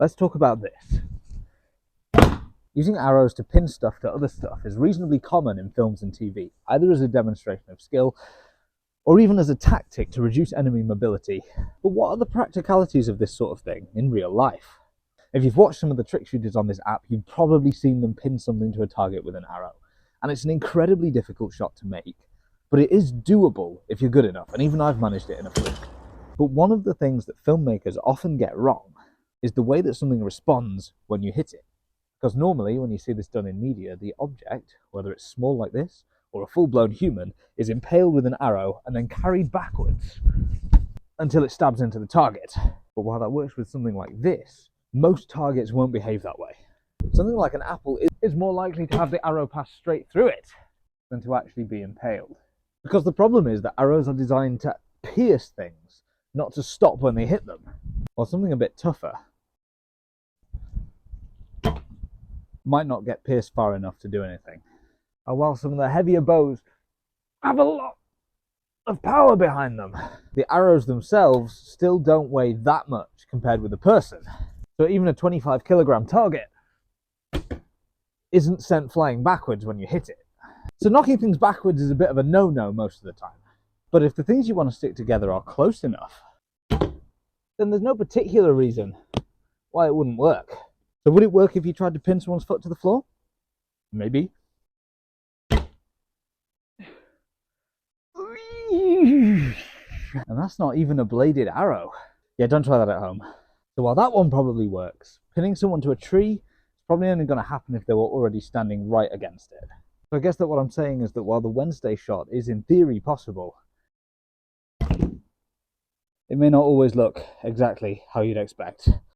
Let's talk about this. Using arrows to pin stuff to other stuff is reasonably common in films and TV, either as a demonstration of skill or even as a tactic to reduce enemy mobility. But what are the practicalities of this sort of thing in real life? If you've watched some of the trick shooters on this app, you've probably seen them pin something to a target with an arrow. And it's an incredibly difficult shot to make, but it is doable if you're good enough, and even I've managed it in a fluke. But one of the things that filmmakers often get wrong is the way that something responds when you hit it. Because normally, when you see this done in media, the object, whether it's small like this or a full-blown human, is impaled with an arrow and then carried backwards until it stabs into the target. But while that works with something like this, most targets won't behave that way. Something like an apple is more likely to have the arrow pass straight through it than to actually be impaled. Because the problem is that arrows are designed to pierce things, not to stop when they hit them. Or something a bit tougher might not get pierced far enough to do anything. And while some of the heavier bows have a lot of power behind them, the arrows themselves still don't weigh that much compared with a person. So even a 25 kilogram target isn't sent flying backwards when you hit it. So knocking things backwards is a bit of a no-no most of the time. But if the things you want to stick together are close enough, then there's no particular reason why it wouldn't work. So would it work if you tried to pin someone's foot to the floor? Maybe. And that's not even a bladed arrow. Yeah, don't try that at home. So while that one probably works, pinning someone to a tree is probably only going to happen if they were already standing right against it. So I guess that what I'm saying is that while the Wednesday shot is in theory possible, it may not always look exactly how you'd expect.